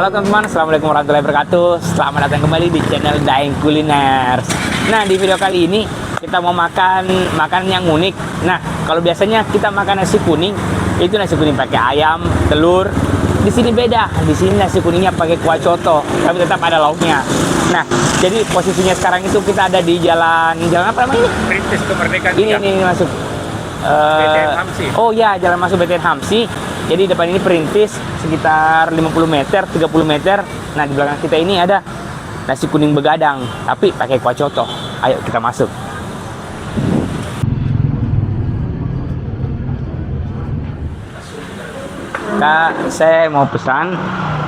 Halo teman-teman, assalamualaikum warahmatullahi wabarakatuh. Selamat datang kembali di channel Daeng Kuliner. Nah, di video kali ini kita mau makan makanan yang unik. Nah, kalau biasanya kita makan nasi kuning, itu nasi kuning pakai ayam, telur. Di sini beda. Di sini nasi kuningnya pakai kuah coto, tapi tetap ada lauknya. Nah, jadi posisinya sekarang itu kita ada di jalan apa namanya ini? Perintis Kemerdekaan. Ini masuk. BTN Hamsi. Oh ya, jalan masuk BTN Hamsi. Jadi depan ini perintis sekitar 50 meter, 30 meter. Nah, di belakang kita ini ada nasi kuning begadang, tapi pakai kuah coto. Ayo kita masuk. Kak, saya mau pesan.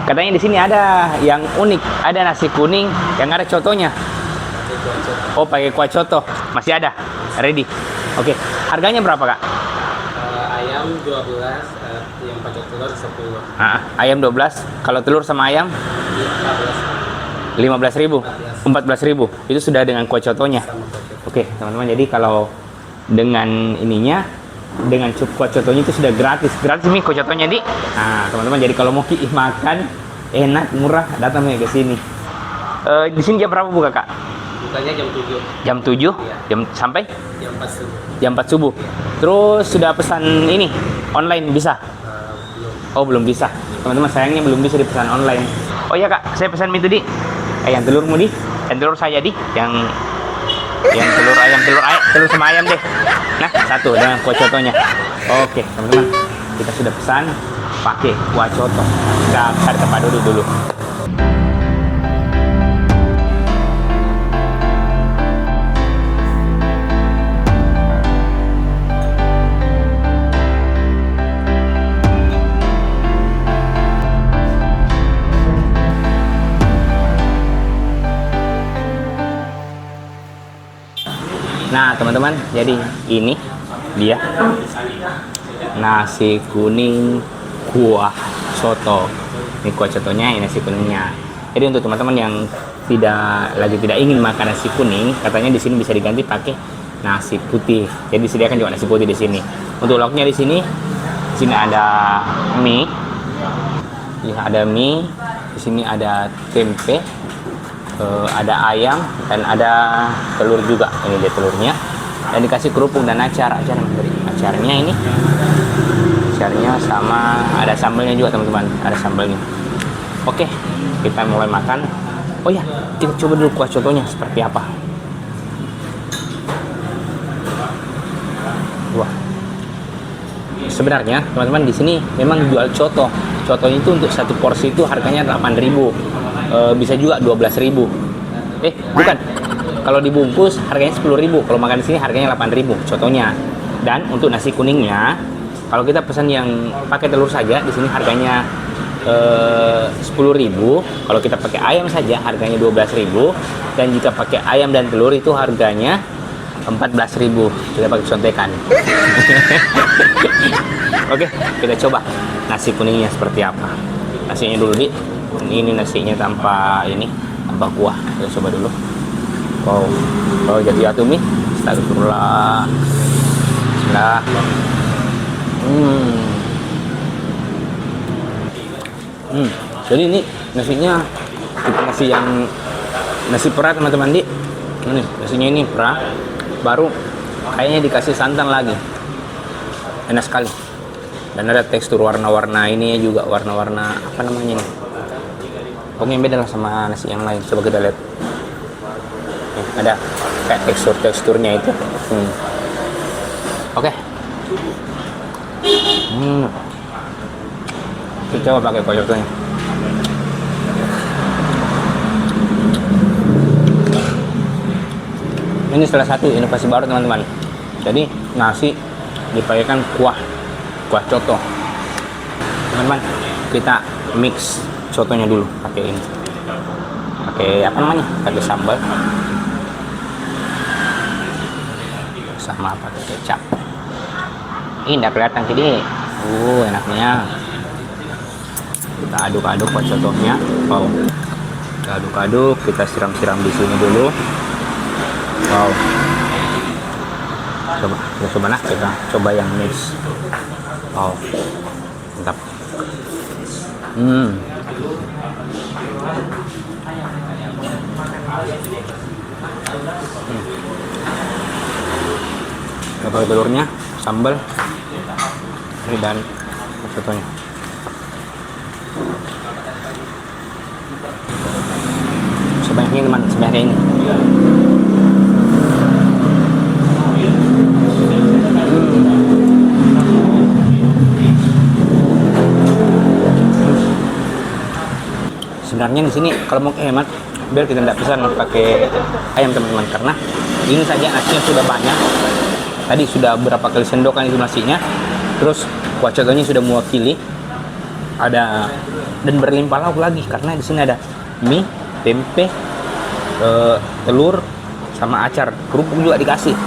Katanya di sini ada yang unik, ada nasi kuning yang ada cotonya. Oh, pakai kuah coto. Masih ada. Ready. Oke. Harganya berapa, Kak? Ayam 12, yang pakai telur 10. Ayam 12. Kalau telur sama ayam 15.000, 14.000. Itu sudah dengan kuah cotonya. Oke, teman-teman. Jadi kalau dengan ininya, dengan kuah cotonya itu sudah gratis. Gratis nih kuah cotonya, Di. Nah, teman-teman. Jadi kalau mau makan enak, murah, datang nih ke sini. Di sini jam berapa buka, Kak? Bukanya jam 7. Jam 7? Iya. Jam sampai? Jam 4 subuh. Jam 4 subuh. Terus sudah pesan ini online bisa? Belum. Oh, belum bisa. Teman-teman, sayangnya belum bisa dipesan online. Oh iya, Kak, saya pesan mie itu, Di. Yang telurmu, Di. Yang telur saya, Di. Yang telur ayam, telur sama ayam deh. Nah, satu dengan kuah cotonya. Oke, teman-teman. Kita sudah pesan pakai kuah coto. Kita cari tempat dulu. Nah, teman-teman, jadi ini dia nasi kuning kuah soto. Ini kuah sotonya, ini nasi kuningnya. Jadi untuk teman-teman yang tidak ingin makan nasi kuning, katanya di sini bisa diganti pakai nasi putih. Jadi disediakan juga nasi putih di sini. Untuk lauknya di sini ada mie. Ya, ada mie. Di sini ada tempe. Ada ayam dan ada telur juga. Ini dia telurnya, dan dikasih kerupuk dan acaranya ini, acaranya sama ada sambalnya juga, teman-teman. Ada sambalnya. Oke, kita mulai makan. Oh ya, kita coba dulu kuah cotonya seperti apa. Wah, sebenarnya teman-teman di sini memang jual coto. Cotonya itu untuk satu porsi itu harganya 8.000. Bisa juga 12.000. Bukan. Kalau dibungkus harganya 10.000. Kalau makan di sini harganya 8.000 cotonya. Dan untuk nasi kuningnya, kalau kita pesan yang pakai telur saja, di sini harganya 10.000. Kalau kita pakai ayam saja harganya 12.000. Dan jika pakai ayam dan telur itu harganya 14.000. Kita pakai contekan. Oke, kita coba nasi kuningnya seperti apa. Nasinya dulu, Di. Ini nasinya tanpa kuah. Kita coba dulu. Wow, jadi atuh mie. Astagfirullah. Bismillah. Jadi ini nasinya tipe nasi perah, teman-teman, Di. Ini nasinya ini perah. Baru kayaknya dikasih santan lagi. Enak sekali. Dan ada tekstur warna-warna ini juga, warna-warna apa namanya nih? Pokoknya beda lah sama nasi yang lain. Coba kita lihat. Ada kayak teksturnya itu. Oke. Kita coba pakai kuah cotonya. Ini salah satu inovasi baru, teman-teman. Jadi nasi dipakaikan kuah coto. Teman-teman, kita mix cotonya dulu pakai ini. Pakai apa namanya? Pakai sambal. Sama pakai kecap. Ini enggak kelihatan jadi. Enaknya. Kita aduk-aduk kuah cotonya. Wow. Kita aduk-aduk, kita siram-siram di sini dulu. Wow. Kita coba yang mix. Wow. Mantap. Pakai telurnya, sambal, ini dan sotonya. Sebanyak ini teman, sebanyak ini. Sebenarnya di sini kalau mau hemat, biar kita tidak pesan pakai ayam teman-teman, karena ini saja nasinya sudah banyak. Tadi sudah berapa kali sendokan itu nasinya, terus kuah cotonya sudah mewakili, ada dan berlimpah lauk lagi karena di sini ada mie, tempe, telur, sama acar, kerupuk juga dikasih.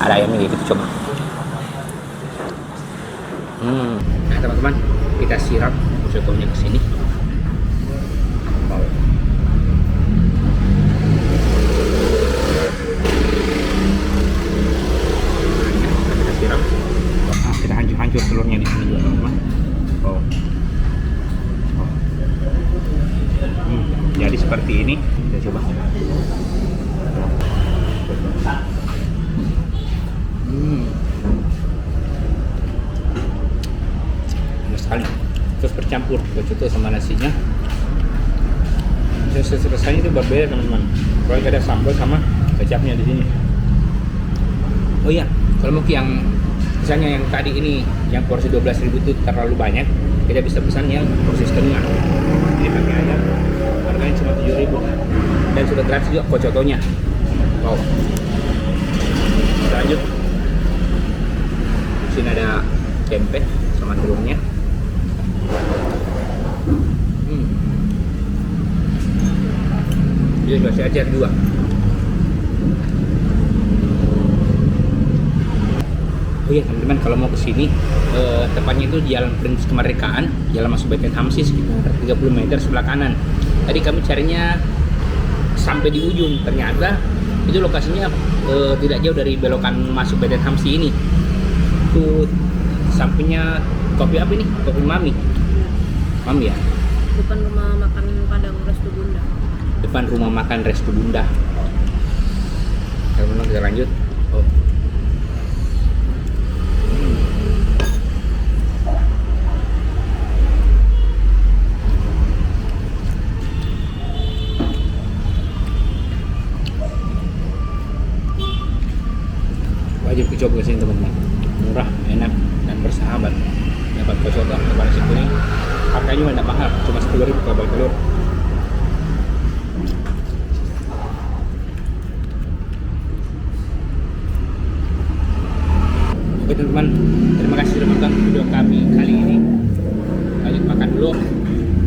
Ada ayamnya gitu, coba. Nah teman-teman, kita siram cotonya ke sini. Kita hancur-hancur telurnya di sini juga teman-teman. Jadi seperti ini, kita coba. Enak sekali. Terus bercampur coto sama nasinya. Rasanya itu berbeda teman-teman. Kalau ada sambal sama kecapnya di sini. Oh iya, kalau mau yang misalnya yang tadi ini yang porsi 12.000 itu terlalu banyak, kita bisa pesan yang porsi setengah. Jadi pakai aja. Harganya cuma 7.000 dan sudah gratis juga cotonya. Wow. Kita lanjut. Di sini ada tempe sama telurnya. Dia sudah saya ajar juga. Oh iya teman-teman, kalau mau kesini tepatnya itu Jalan Perintis Kemerdekaan, jalan masuk BTN Hamsi sekitar 30 meter sebelah kanan. Tadi kami carinya sampai di ujung, ternyata itu lokasinya tidak jauh dari belokan masuk BTN Hamsi ini. Itu sampingnya kopi apa ini? Kopi Mami. Mami ya? Depan rumah makan Padang Resto Bunda. Depan rumah makan Resto Bunda. Teman-teman, kita lanjut. Oh. Wajib dicoba kesini teman-teman, murah, enak, dan bersahabat. Dapat coto, dapat nasi kuning, harganya juga tidak mahal, cuma 10.000 kalau bagi telur. Oke teman-teman, terima kasih sudah menonton video kami kali ini. Lanjut makan dulu.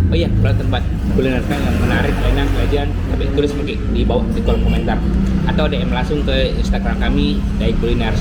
Oh iya, kalau tempat kuliner yang menarik, enak, legend, tapi tulis di bawah di kolom komentar atau DM langsung ke Instagram kami Dai Kuliners.